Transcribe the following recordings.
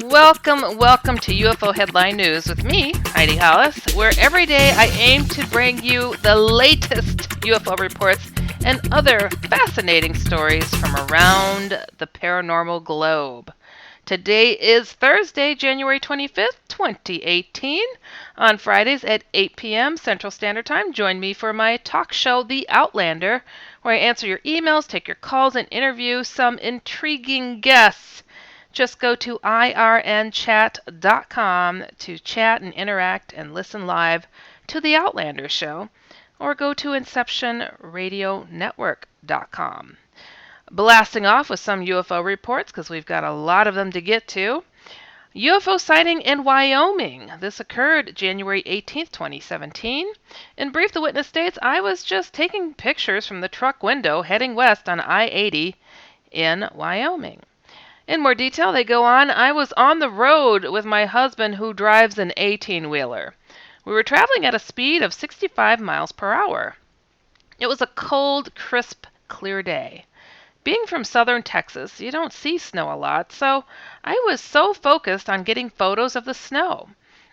Welcome to UFO Headline News with me, Heidi Hollis, where every day I aim to bring you the latest UFO reports and other fascinating stories from around the paranormal globe. Today is Thursday, January 25th, 2018. On Fridays at 8 p.m. Central Standard Time, join me for my talk show, The Outlander, where I answer your emails, take your calls, and interview some intriguing guests. Just go to irnchat.com to chat and interact and listen live to The Outlander Show, or go to inceptionradionetwork.com. Blasting off with some UFO reports, because we've got a lot of them to get to. UFO sighting in Wyoming. This occurred January 18th, 2017. In brief, the witness states, I was just taking pictures from the truck window heading west on I-80 in Wyoming. In more detail, they go on, I was on the road with my husband who drives an 18-wheeler. We were traveling at a speed of 65 miles per hour. It was a cold, crisp, clear day. Being from southern Texas, you don't see snow a lot, so I was so focused on getting photos of the snow.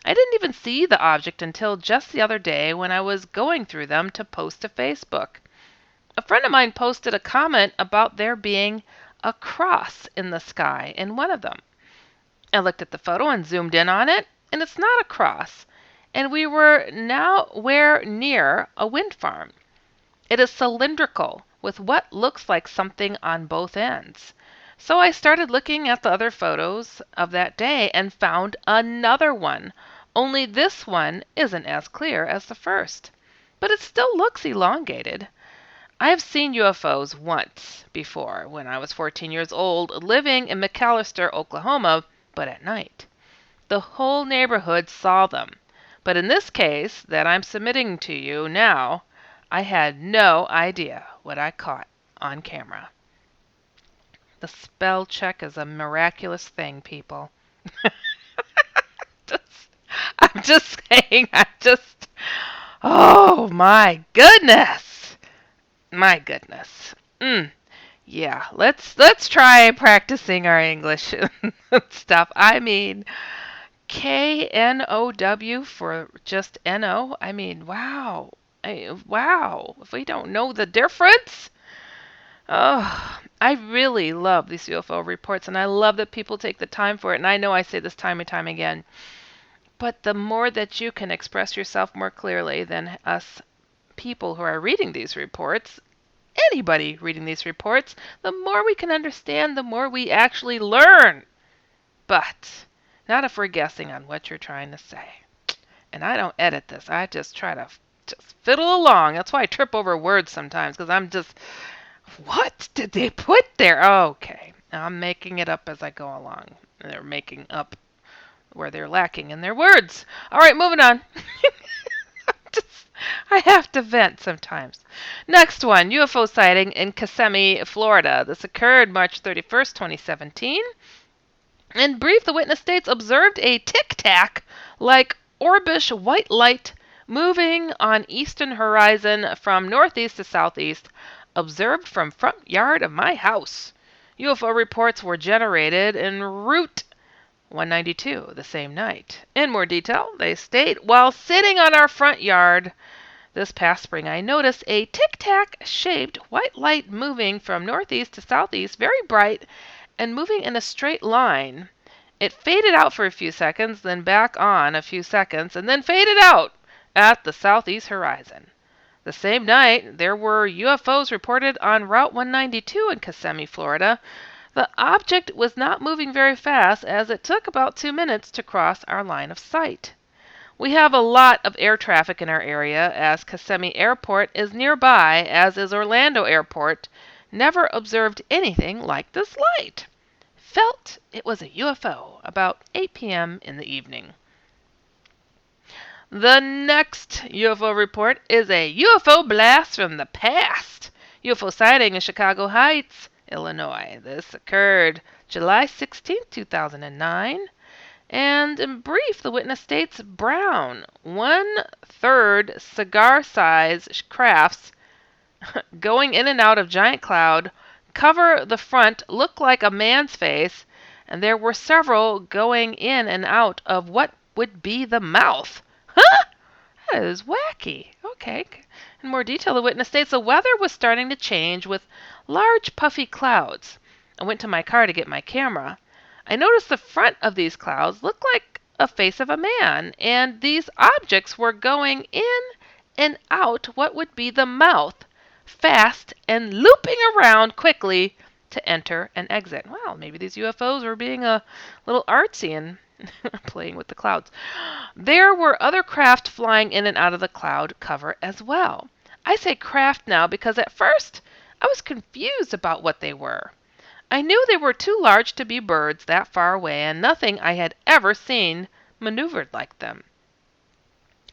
I didn't even see the object until just the other day when I was going through them to post to Facebook. A friend of mine posted a comment about there being a cross in the sky in one of them. I looked at the photo and zoomed in on it, and it's not a cross, and we were nowhere near a wind farm. It is cylindrical, with what looks like something on both ends. So I started looking at the other photos of that day and found another one, only this one isn't as clear as the first. But it still looks elongated. I have seen UFOs once before when I was 14 years old, living in McAlester, Oklahoma, but at night. The whole neighborhood saw them. But in this case that I'm submitting to you now, I had no idea what I caught on camera. The spell check is a miraculous thing, people. I'm just saying, oh my goodness. My goodness. Yeah, let's try practicing our English stuff. I mean, KNOW for just NO. I mean, wow. Wow. If we don't know the difference. Oh, I really love these UFO reports, and I love that people take the time for it. And I know I say this time and time again. But the more that you can express yourself more clearly than us people who are reading these reports, anybody reading these reports, the more we can understand, the more we actually learn. But not if we're guessing on what you're trying to say. And I don't edit this. I just try to just fiddle along. That's why I trip over words sometimes, because I'm just, what did they put there? Okay. I'm making it up as I go along. And they're making up where they're lacking in their words. All right, moving on. I have to vent sometimes. Next one, UFO sighting in Kissimmee, Florida. This occurred March 31st, 2017. In brief, the witness states observed a tic-tak like orbish white light moving on eastern horizon from northeast to southeast, observed from front yard of my house. UFO reports were generated en route 192 the same night. In more detail, they state, while sitting on our front yard this past spring, I noticed a tic-tac shaped white light moving from northeast to southeast, very bright, and moving in a straight line. It faded out for a few seconds, then back on a few seconds, and then faded out at the southeast horizon. The same night, there were UFOs reported on Route 192 in Kissimmee, Florida. The object was not moving very fast, as it took about 2 minutes to cross our line of sight. We have a lot of air traffic in our area, as Kissimmee Airport is nearby, as is Orlando Airport. Never observed anything like this light. Felt it was a UFO about 8 p.m. in the evening. The next UFO report is a UFO blast from the past. UFO sighting in Chicago Heights, Illinois. This occurred July 16, 2009. And in brief, the witness states brown, 1/3 cigar-size crafts going in and out of giant cloud cover the front, look like a man's face, and there were several going in and out of what would be the mouth. Huh? That is wacky. Okay. In more detail, the witness states the weather was starting to change with large puffy clouds. I went to my car to get my camera. I noticed the front of these clouds looked like a face of a man, and these objects were going in and out what would be the mouth, fast and looping around quickly to enter and exit. Wow, maybe these UFOs were being a little artsy and playing with the clouds. There were other craft flying in and out of the cloud cover as well. I say craft now because at first I was confused about what they were. I knew they were too large to be birds that far away, and nothing I had ever seen maneuvered like them.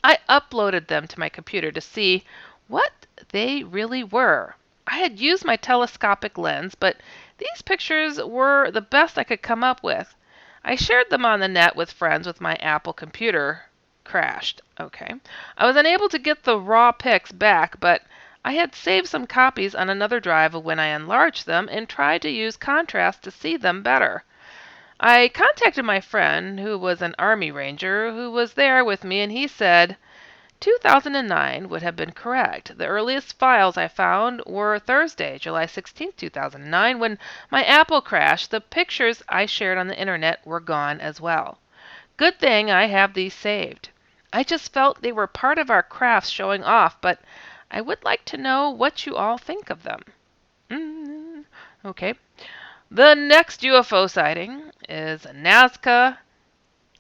I uploaded them to my computer to see what they really were. I had used my telescopic lens, but these pictures were the best I could come up with. I shared them on the net with friends with my Apple computer. Crashed. Okay. I was unable to get the raw pics back, but I had saved some copies on another drive when I enlarged them and tried to use contrast to see them better. I contacted my friend, who was an Army Ranger, who was there with me, and he said 2009 would have been correct. The earliest files I found were Thursday, July 16, 2009. When my Apple crashed, the pictures I shared on the internet were gone as well. Good thing I have these saved. I just felt they were part of our crafts showing off, but I would like to know what you all think of them. Okay. The next UFO sighting is Nazca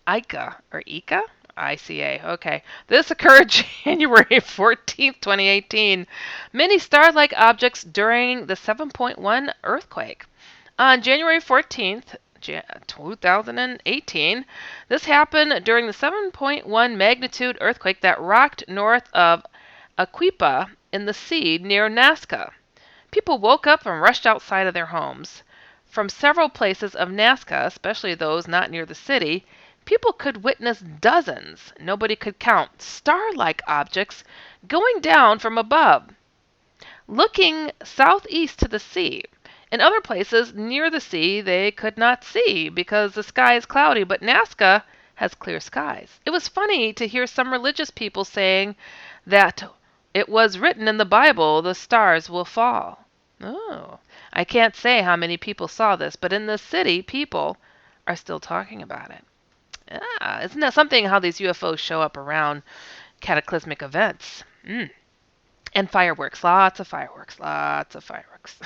Ica, or Ica? ICA. Okay. This occurred January 14th, 2018. Many star-like objects during the 7.1 earthquake. On January 14th, 2018, this happened during the 7.1 magnitude earthquake that rocked north of Aquipa in the sea near Nazca. People woke up and rushed outside of their homes. From several places of Nazca, especially those not near the city, people could witness dozens, nobody could count, star-like objects going down from above, looking southeast to the sea. In other places near the sea, they could not see because the sky is cloudy, but Nazca has clear skies. It was funny to hear some religious people saying that it was written in the Bible, the stars will fall. Oh, I can't say how many people saw this, but in the city, people are still talking about it. Isn't that something how these UFOs show up around cataclysmic events? And fireworks, lots of fireworks, lots of fireworks.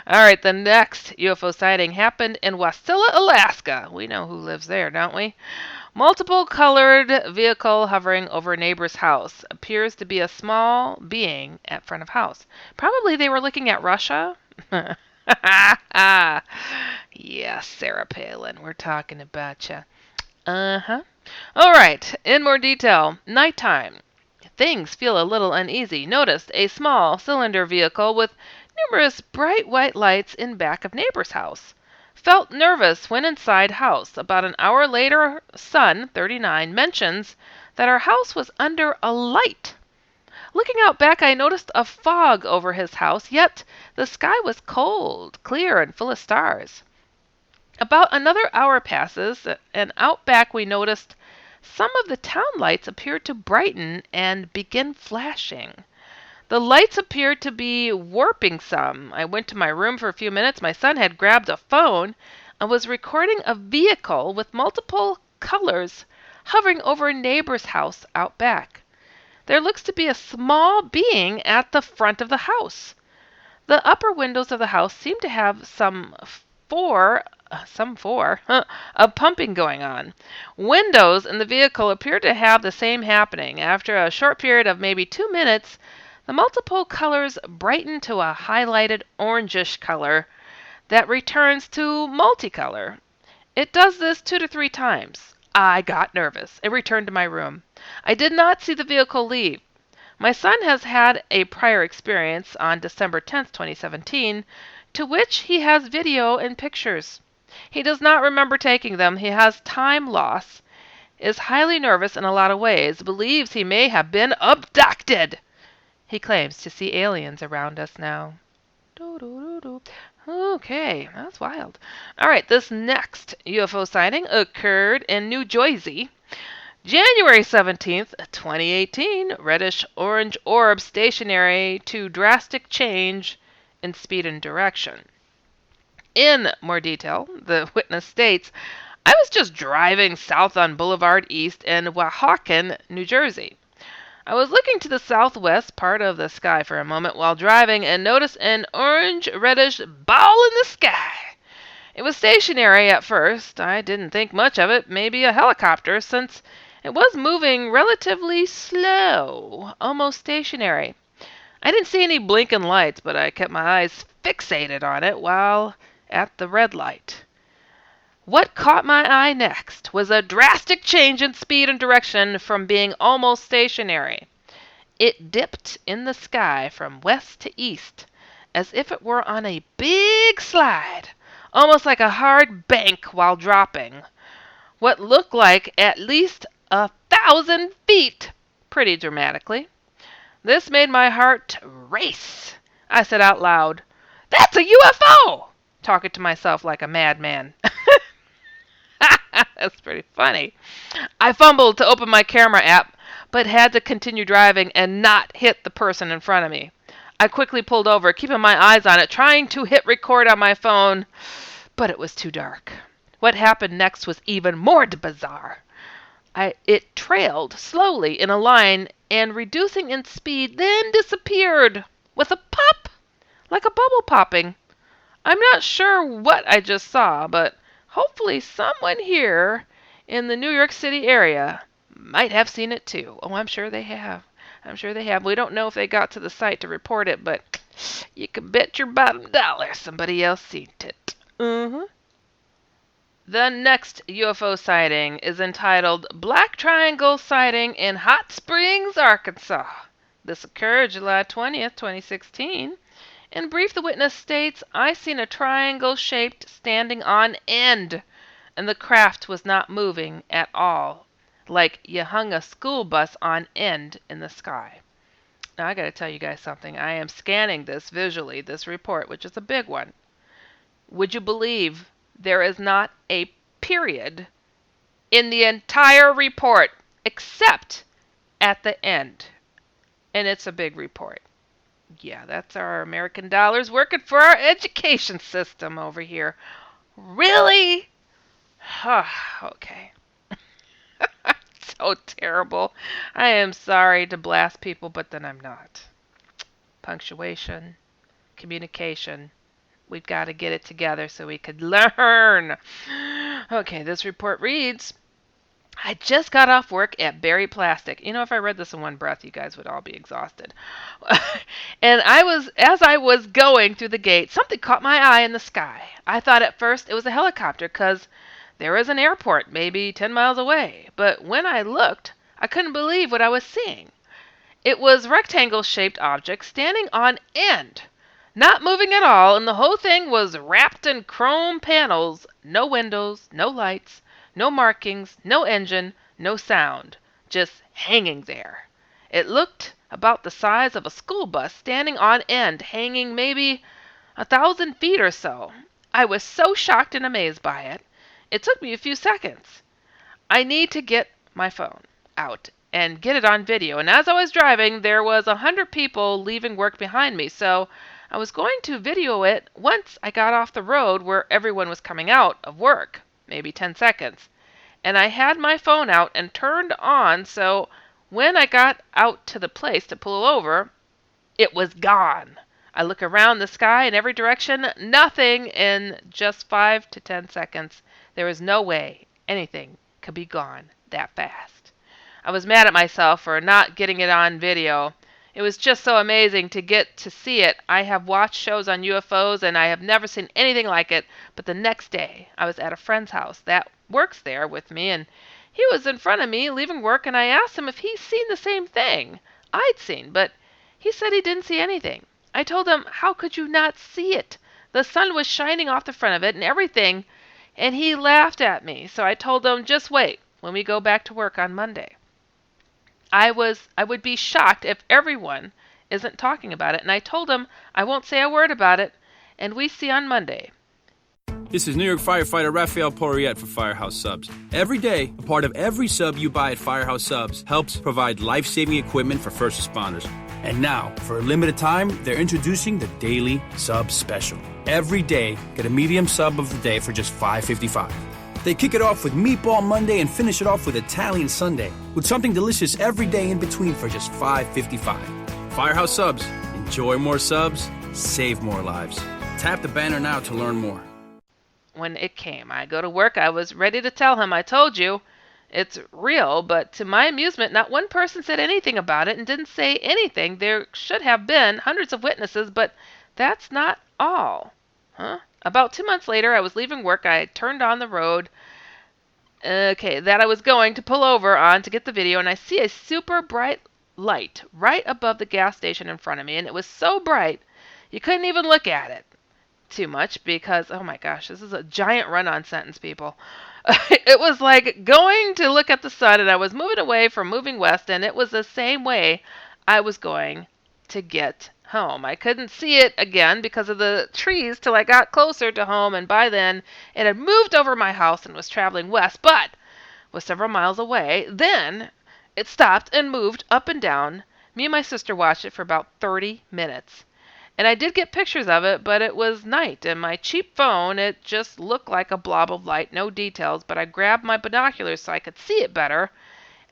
All right, the next UFO sighting happened in Wasilla, Alaska. We know who lives there, don't we? Multiple colored vehicle hovering over a neighbor's house. Appears to be a small being at front of house. Probably they were looking at Russia. Yes, Sarah Palin, we're talking about you. Uh-huh. All right, in more detail. Nighttime. Things feel a little uneasy. Noticed a small cylinder vehicle with numerous bright white lights in back of neighbor's house. Felt nervous when inside house. About an hour later, son, 39, mentions that our house was under a light. Looking out back, I noticed a fog over his house, yet the sky was cold, clear, and full of stars. About another hour passes, and out back we noticed some of the town lights appeared to brighten and begin flashing. The lights appeared to be warping some. I went to my room for a few minutes. My son had grabbed a phone and was recording a vehicle with multiple colors hovering over a neighbor's house out back. There looks to be a small being at the front of the house. The upper windows of the house seem to have some of pumping going on. Windows in the vehicle appear to have the same happening. After a short period of maybe 2 minutes, the multiple colors brighten to a highlighted orangish color that returns to multicolor. It does this 2 to 3 times. I got nervous and returned to my room. I did not see the vehicle leave. My son has had a prior experience on December 10th, 2017, to which he has video and pictures. He does not remember taking them. He has time loss, is highly nervous in a lot of ways, believes he may have been abducted. He claims to see aliens around us now. Okay, that's wild. All right, this next UFO sighting occurred in New Jersey. January 17th, 2018, reddish orange orb stationary to drastic change in speed and direction. In more detail, the witness states, I was just driving south on Boulevard East in Weehawken, New Jersey. I was looking to the southwest part of the sky for a moment while driving and noticed an orange-reddish ball in the sky. It was stationary at first. I didn't think much of it, maybe a helicopter, since it was moving relatively slow, almost stationary. I didn't see any blinking lights, but I kept my eyes fixated on it while at the red light. What caught my eye next was a drastic change in speed and direction from being almost stationary. It dipped in the sky from west to east, as if it were on a big slide, almost like a hard bank while dropping. What looked like at least 1,000 feet, pretty dramatically. This made my heart race. I said out loud, "That's a UFO!" talking to myself like a madman. That's pretty funny. I fumbled to open my camera app, but had to continue driving and not hit the person in front of me. I quickly pulled over, keeping my eyes on it, trying to hit record on my phone, but it was too dark. What happened next was even more bizarre. It trailed slowly in a line and, reducing in speed, then disappeared with a pop, like a bubble popping. I'm not sure what I just saw, but hopefully someone here in the New York City area might have seen it too. Oh, I'm sure they have. I'm sure they have. We don't know if they got to the site to report it, but you can bet your bottom dollar somebody else seen it. The next UFO sighting is entitled Black Triangle Sighting in Hot Springs, Arkansas. This occurred July 20th, 2016. In brief, the witness states, I seen a triangle shaped standing on end, and the craft was not moving at all, like you hung a school bus on end in the sky. Now, I got to tell you guys something. I am scanning this visually, this report, which is a big one. Would you believe there is not a period in the entire report except at the end? And it's a big report. Yeah, that's our American dollars working for our education system over here. Really? Okay. So terrible. I am sorry to blast people, but then I'm not. Punctuation, communication. We've got to get it together so we could learn. Okay, this report reads, I just got off work at Berry Plastic. You know, if I read this in one breath, you guys would all be exhausted. And as I was going through the gate, something caught my eye in the sky. I thought at first it was a helicopter because there is an airport maybe 10 miles away. But when I looked, I couldn't believe what I was seeing. It was a rectangle-shaped object standing on end, not moving at all, and the whole thing was wrapped in chrome panels, no windows, no lights, no markings, no engine, no sound, just hanging there. It looked about the size of a school bus standing on end, hanging maybe 1,000 feet or so. I was so shocked and amazed by it. It took me a few seconds. I need to get my phone out and get it on video. And as I was driving, there was 100 people leaving work behind me, so I was going to video it once I got off the road where everyone was coming out of work, maybe 10 seconds. And I had my phone out and turned on, so when I got out to the place to pull over, it was gone. I look around the sky in every direction, nothing in just 5 to 10 seconds. There was no way anything could be gone that fast. I was mad at myself for not getting it on video. It was just so amazing to get to see it. I have watched shows on UFOs and I have never seen anything like it. But the next day, I was at a friend's house that works there with me, and he was in front of me leaving work, and I asked him if he's seen the same thing I'd seen, but he said he didn't see anything. I told him, how could you not see it? The sun was shining off the front of it and everything, and he laughed at me. So I told him, just wait when we go back to work on Monday. I would be shocked if everyone isn't talking about it, and I told him I won't say a word about it, and we see on Monday. This is New York firefighter Raphael Porriette for Firehouse Subs. Every day, a part of every sub you buy at Firehouse Subs helps provide life-saving equipment for first responders. And now, for a limited time, they're introducing the Daily Sub Special. Every day, get a medium sub of the day for just $5.55. They kick it off with Meatball Monday and finish it off with Italian Sunday, with something delicious every day in between for just $5.55. Firehouse Subs. Enjoy more subs, save more lives. Tap the banner now to learn more. When it came, I go to work, I was ready to tell him, I told you, it's real, but to my amusement, not one person said anything about it and didn't say anything. There should have been hundreds of witnesses, but that's not all. About 2 months later, I was leaving work. I turned on the road, that I was going to pull over on to get the video, and I see a super bright light right above the gas station in front of me, and it was so bright, you couldn't even look at it too much because, oh my gosh, this is a giant run-on sentence, people. It was like going to look at the sun, and I was moving away from moving west, and it was the same way I was going to get home. I couldn't see it again because of the trees till I got closer to home, and by then it had moved over my house and was traveling west, but was several miles away. Then it stopped and moved up and down. Me and my sister watched it for about 30 minutes. And I did get pictures of it, but it was night, and my cheap phone, it just looked like a blob of light, no details, but I grabbed my binoculars so I could see it better,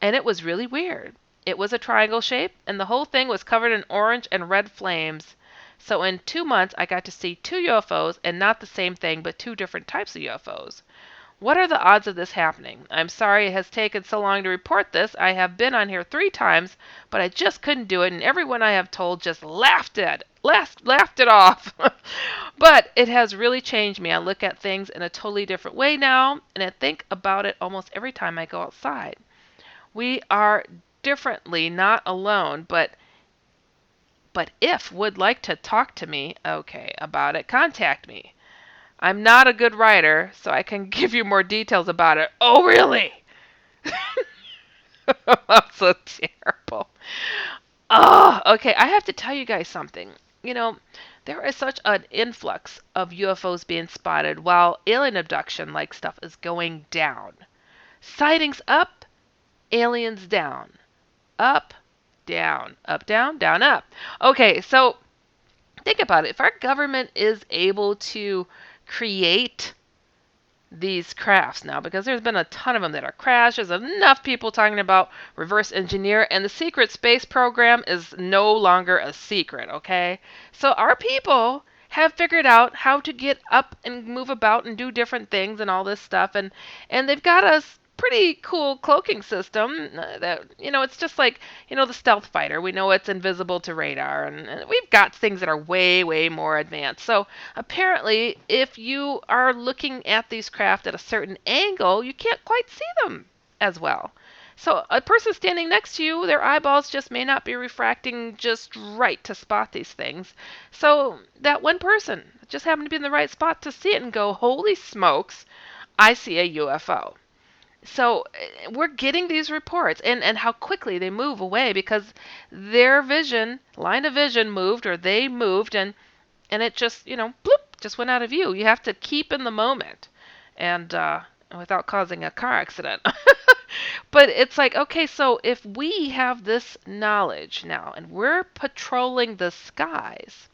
and it was really weird. It was a triangle shape, and the whole thing was covered in orange and red flames. So in 2 months, I got to see 2 UFOs, and not the same thing, but 2 different types of UFOs. What are the odds of this happening? I'm sorry it has taken so long to report this. I have been on here 3 times, but I just couldn't do it, and everyone I have told just laughed it off. But it has really changed me. I look at things in a totally different way now, and I think about it almost every time I go outside. We are differently, not alone, but if would like to talk to me, about it, contact me. I'm not a good writer, so I can give you more details about it. Oh, really? That's so terrible. Oh, okay. I have to tell you guys something. There is such an influx of UFOs being spotted while alien abduction-like stuff is going down. Sightings up, aliens down. Up, down. Up, down, down, up. Okay, so think about it. If our government is able to create these crafts now, because there's been a ton of them that are crashed. There's enough people talking about reverse engineer, and the secret space program is no longer a secret, okay? So our people have figured out how to get up and move about and do different things and all this stuff, and they've got a pretty cool cloaking system that, it's just like, the stealth fighter. We know it's invisible to radar, and we've got things that are way, way more advanced. So apparently, if you are looking at these craft at a certain angle, you can't quite see them as well. So a person standing next to you, their eyeballs just may not be refracting just right to spot these things. So that one person just happened to be in the right spot to see it and go, holy smokes, I see a UFO. So we're getting these reports, and how quickly they move away because their line of vision moved, or they moved, and it just, bloop, just went out of view. You have to keep in the moment and without causing a car accident. But it's like, okay, so if we have this knowledge now and we're patrolling the skies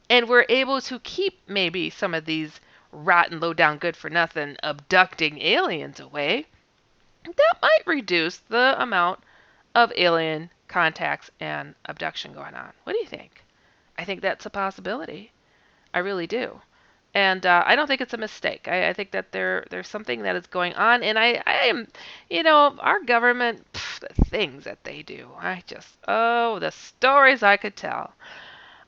and we're able to keep maybe some of these rotten, low-down, good-for-nothing abducting aliens away, that might reduce the amount of alien contacts and abduction going on. What do you think? I think that's a possibility. I really do. And I don't think it's a mistake. I think that there's something that is going on. And I am, our government, the things that they do. The stories I could tell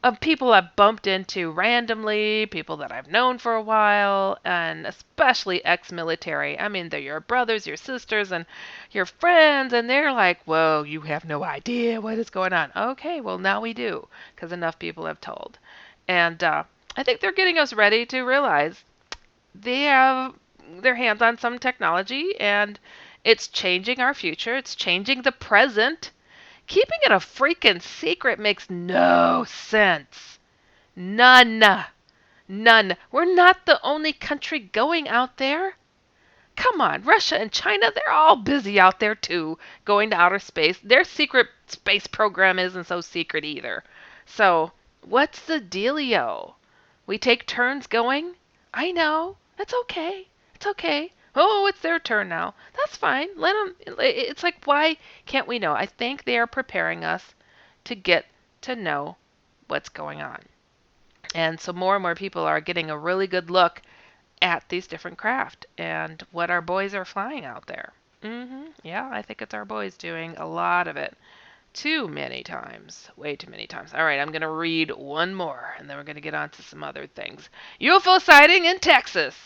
of people I've bumped into randomly, people that I've known for a while, and especially ex-military. I mean, they're your brothers, your sisters, and your friends, and they're like, whoa, you have no idea what is going on. Okay, well, now we do, because enough people have told. And I think they're getting us ready to realize they have their hands on some technology, and it's changing our future. It's changing the present. Keeping it a freaking secret makes no sense. None. None. We're not the only country going out there. Come on, Russia and China, they're all busy out there too, going to outer space. Their secret space program isn't so secret either. So, what's the dealio? We take turns going? I know. It's okay. It's okay. Oh, it's their turn now. That's fine. Let them. It's like, why can't we know? I think they are preparing us to get to know what's going on. And so more and more people are getting a really good look at these different craft and what our boys are flying out there. Yeah, I think it's our boys doing a lot of it. Too many times. Way too many times. All right, I'm going to read one more, and then we're going to get on to some other things. UFO sighting in Texas.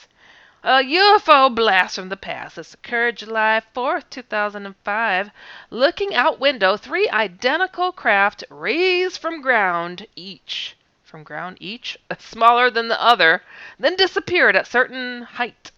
A UFO blast from the past. This occurred July 4th, 2005. Looking out window, 3 identical craft raised from ground each. From ground each? Smaller than the other. Then disappeared at certain height.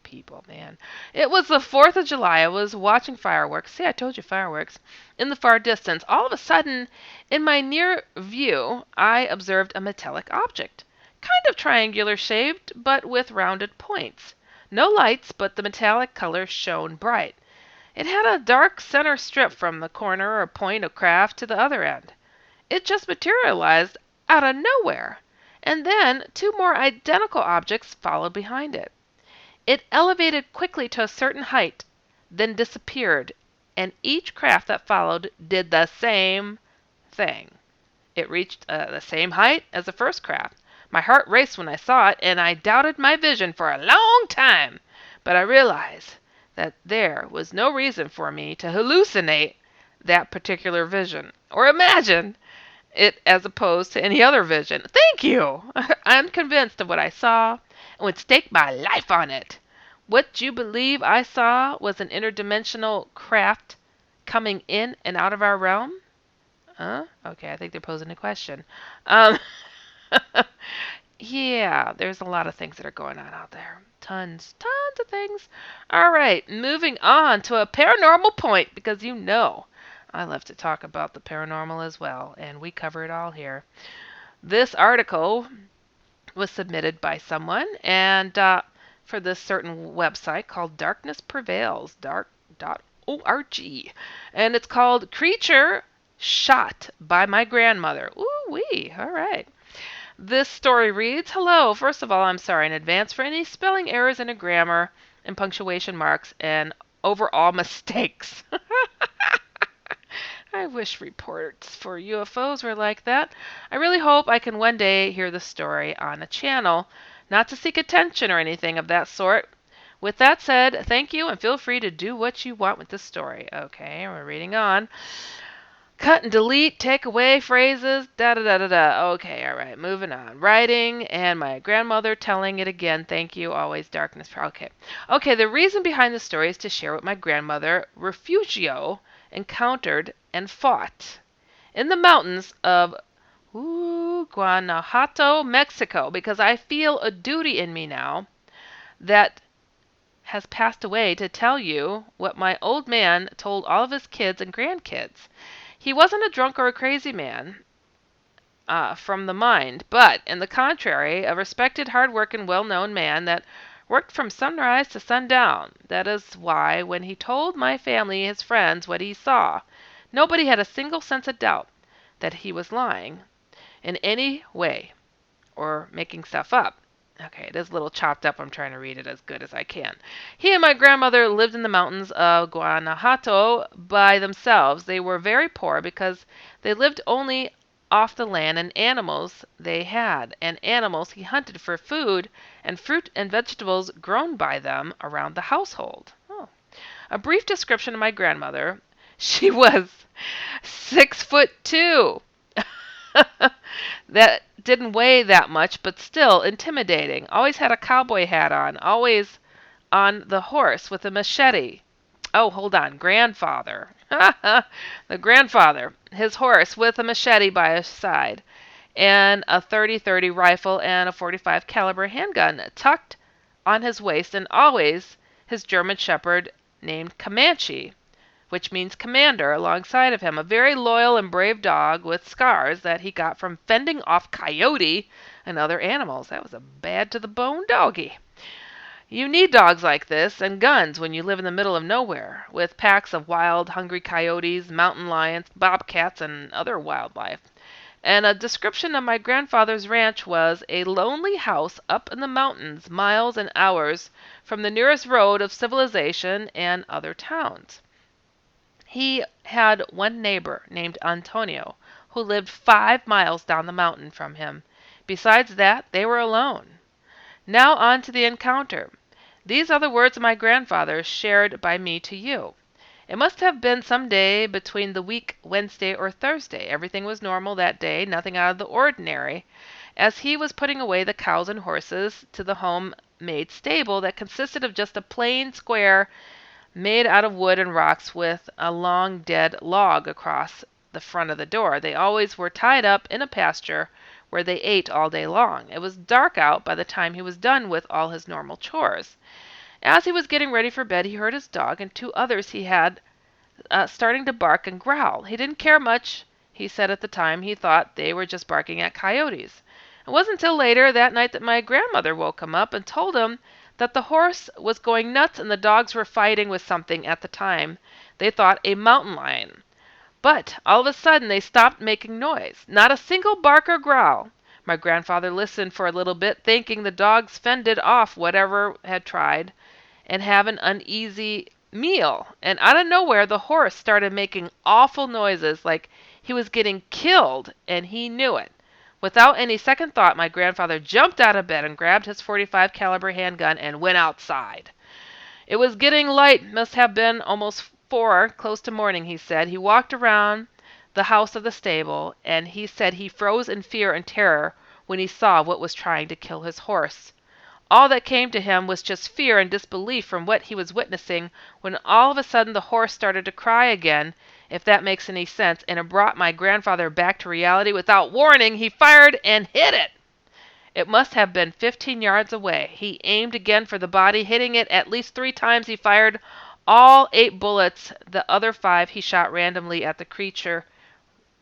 People, man. It was the 4th of July. I was watching fireworks. See, I told you fireworks. In the far distance. All of a sudden, in my near view, I observed a metallic object. Kind of triangular shaped, but with rounded points. No lights, but the metallic color shone bright. It had a dark center strip from the corner or point of craft to the other end. It just materialized out of nowhere. And then 2 more identical objects followed behind it. It elevated quickly to a certain height, then disappeared, and each craft that followed did the same thing. It reached the same height as the first craft. My heart raced when I saw it, and I doubted my vision for a long time. But I realized that there was no reason for me to hallucinate that particular vision, or imagine it as opposed to any other vision. Thank you! I'm convinced of what I saw and would stake my life on it. What you believe I saw was an interdimensional craft coming in and out of our realm? Okay, I think they're posing a question. Yeah, there's a lot of things that are going on out there. Tons of things. All right, moving on to a paranormal point, because you know I love to talk about the paranormal as well, and we cover it all here. This article was submitted by someone, and for this certain website called Darkness Prevails, dark.org. And it's called Creature Shot by My Grandmother. Ooh-wee, all right. This story reads, hello, first of all, I'm sorry in advance for any spelling errors in a grammar and punctuation marks and overall mistakes. I wish reports for UFOs were like that. I really hope I can one day hear the story on a channel. Not to seek attention or anything of that sort. With that said, thank you and feel free to do what you want with this story. Okay, we're reading on. Cut and delete, take away phrases, da-da-da-da-da. Okay, all right, moving on. Writing and my grandmother telling it again. Thank you, always darkness. Okay. Okay, the reason behind the story is to share what my grandmother, Refugio, encountered and fought in the mountains of Guanajuato, Mexico, because I feel a duty in me now that has passed away to tell you what my old man told all of his kids and grandkids. He wasn't a drunk or a crazy man from the mind, but, in the contrary, a respected, hard-working, well-known man that worked from sunrise to sundown. That is why, when he told my family, his friends, what he saw, nobody had a single sense of doubt that he was lying in any way or making stuff up. Okay, it is a little chopped up. I'm trying to read it as good as I can. He and my grandmother lived in the mountains of Guanajuato by themselves. They were very poor because they lived only off the land and animals they had, and animals he hunted for food, and fruit and vegetables grown by them around the household. Oh. A brief description of my grandmother. She was 6'2". That didn't weigh that much, but still intimidating. Always had a cowboy hat on. Always on the horse with a machete. Oh, hold on. Grandfather. The grandfather. His horse with a machete by his side. And a 30-30 rifle and a .45 caliber handgun tucked on his waist. And always his German shepherd named Comanche which means commander, alongside of him, a very loyal and brave dog with scars that he got from fending off coyote and other animals. That was a bad-to-the-bone doggy. You need dogs like this and guns when you live in the middle of nowhere, with packs of wild, hungry coyotes, mountain lions, bobcats, and other wildlife. And a description of my grandfather's ranch was a lonely house up in the mountains, miles and hours from the nearest road of civilization and other towns. He had one neighbor named Antonio, who lived 5 miles down the mountain from him. Besides that, they were alone. Now on to the encounter. These are the words of my grandfather, shared by me to you. It must have been some day between the week Wednesday or Thursday. Everything was normal that day, nothing out of the ordinary, as he was putting away the cows and horses to the home-made stable that consisted of just a plain square made out of wood and rocks with a long dead log across the front of the door. They always were tied up in a pasture where they ate all day long. It was dark out by the time he was done with all his normal chores. As he was getting ready for bed, he heard his dog and two others he had starting to bark and growl. He didn't care much, he said at the time. He thought they were just barking at coyotes. It wasn't until later that night that my grandmother woke him up and told him that the horse was going nuts and the dogs were fighting with something at the time. They thought a mountain lion. But all of a sudden they stopped making noise. Not a single bark or growl. My grandfather listened for a little bit, thinking the dogs fended off whatever had tried, and have an uneasy meal. And out of nowhere, the horse started making awful noises like he was getting killed, and he knew it. Without any second thought, my grandfather jumped out of bed and grabbed his .45 caliber handgun and went outside. It was getting light, must have been almost 4, close to morning, he said. He walked around the house of the stable, and he said he froze in fear and terror when he saw what was trying to kill his horse. All that came to him was just fear and disbelief from what he was witnessing, when all of a sudden the horse started to cry again, if that makes any sense, and it brought my grandfather back to reality. Without warning, he fired and hit it. It must have been 15 yards away. He aimed again for the body, hitting it at least 3 times. He fired all 8 bullets. The other 5 he shot randomly at the creature,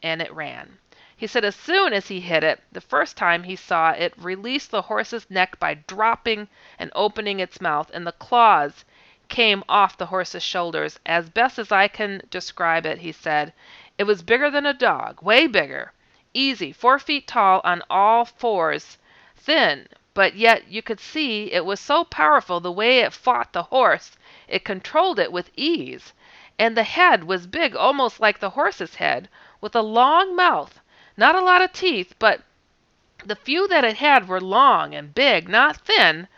and it ran. He said as soon as he hit it, the first time he saw it release the horse's neck by dropping and opening its mouth, and the claws came off the horse's shoulders. As best as I can describe it, he said, it was bigger than a dog, way bigger. Easy, 4 feet tall on all 4s, thin, but yet you could see it was so powerful the way it fought the horse. It controlled it with ease. And the head was big, almost like the horse's head, with a long mouth. Not a lot of teeth, but the few that it had were long and big, not thin,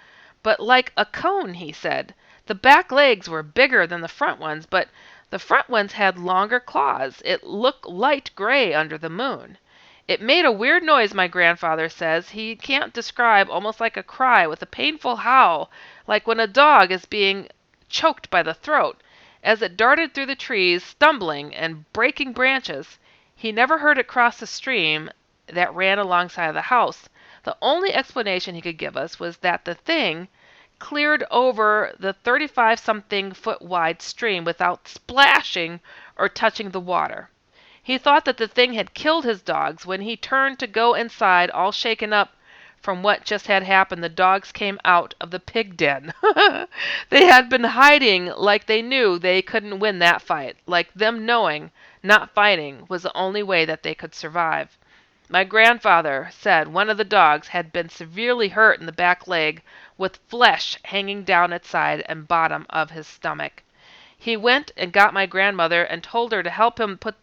but like a cone, he said. The back legs were bigger than the front ones, but the front ones had longer claws. It looked light gray under the moon. It made a weird noise, my grandfather says. He can't describe, almost like a cry with a painful howl, like when a dog is being choked by the throat. As it darted through the trees, stumbling and breaking branches, he never heard it cross the stream that ran alongside of the house. The only explanation he could give us was that the thing cleared over the 35-something foot wide stream without splashing or touching the water. He thought that the thing had killed his dogs. When he turned to go inside, all shaken up from what just had happened, the dogs came out of the pig den. They had been hiding like they knew they couldn't win that fight, like them knowing not fighting was the only way that they could survive. My grandfather said one of the dogs had been severely hurt in the back leg, with flesh hanging down its side and bottom of his stomach. He went and got my grandmother and told her to help him put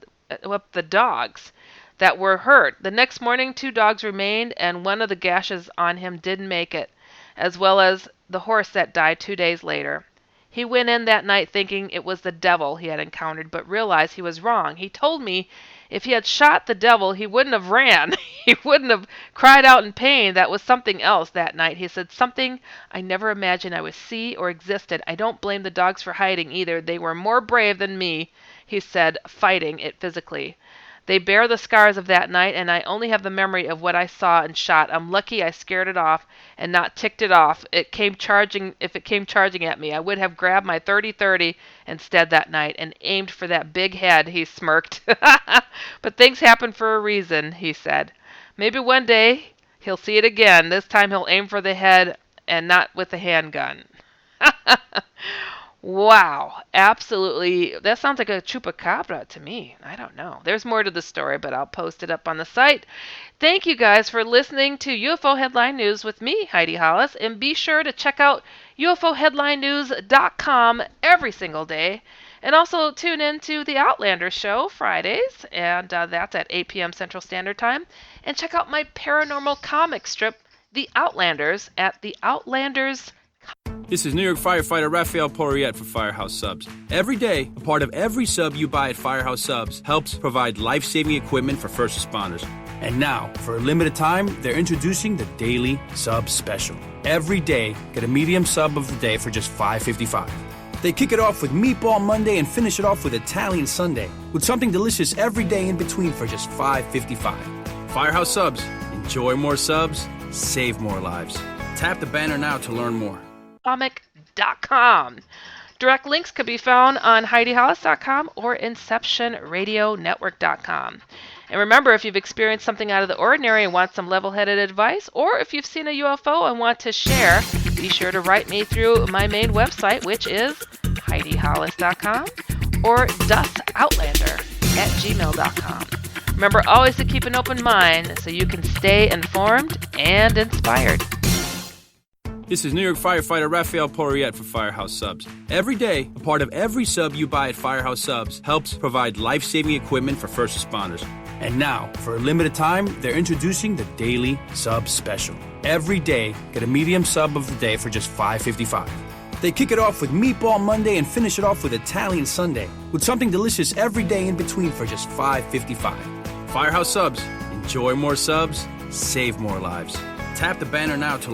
up the dogs that were hurt. The next morning 2 dogs remained, and one of the gashes on him didn't make it, as well as the horse that died 2 days later. He went in that night thinking it was the devil he had encountered, but realized he was wrong. He told me if he had shot the devil, he wouldn't have ran. He wouldn't have cried out in pain. That was something else that night. He said, something I never imagined I would see or existed. I don't blame the dogs for hiding either. They were more brave than me, he said, fighting it physically. They bear the scars of that night, and I only have the memory of what I saw and shot. I'm lucky I scared it off and not ticked it off. It came charging. If it came charging at me, I would have grabbed my 30-30 instead that night and aimed for that big head, he smirked. But things happen for a reason, he said. Maybe one day he'll see it again. This time he'll aim for the head and not with the handgun. Wow, absolutely. That sounds like a chupacabra to me. I don't know. There's more to the story, but I'll post it up on the site. Thank you guys for listening to UFO Headline News with me, Heidi Hollis, and be sure to check out UFOHeadlineNews.com every single day. And also tune in to The Outlander Show Fridays, and that's at 8 p.m. Central Standard Time. And check out my paranormal comic strip, The Outlanders, at The Outlanders. This is New York firefighter Raphael Porriette for Firehouse Subs. Every day, a part of every sub you buy at Firehouse Subs helps provide life-saving equipment for first responders. And now, for a limited time, they're introducing the Daily Sub Special. Every day, get a medium sub of the day for just $5.55. They kick it off with Meatball Monday and finish it off with Italian Sunday, with something delicious every day in between for just $5.55. Firehouse Subs. Enjoy more subs, save more lives. Tap the banner now to learn more. Comic.com. Direct links can be found on HeidiHollis.com or InceptionRadioNetwork.com. And remember, if you've experienced something out of the ordinary and want some level-headed advice, or if you've seen a UFO and want to share, be sure to write me through my main website, which is HeidiHollis.com or DustOutlander@gmail.com. Remember always to keep an open mind so you can stay informed and inspired. This is New York firefighter Raphael Porriette for Firehouse Subs. Every day, a part of every sub you buy at Firehouse Subs helps provide life-saving equipment for first responders. And now, for a limited time, they're introducing the Daily Sub Special. Every day, get a medium sub of the day for just $5.55. They kick it off with Meatball Monday and finish it off with Italian Sunday, with something delicious every day in between for just $5.55. Firehouse Subs. Enjoy more subs, save more lives. Tap the banner now to learn.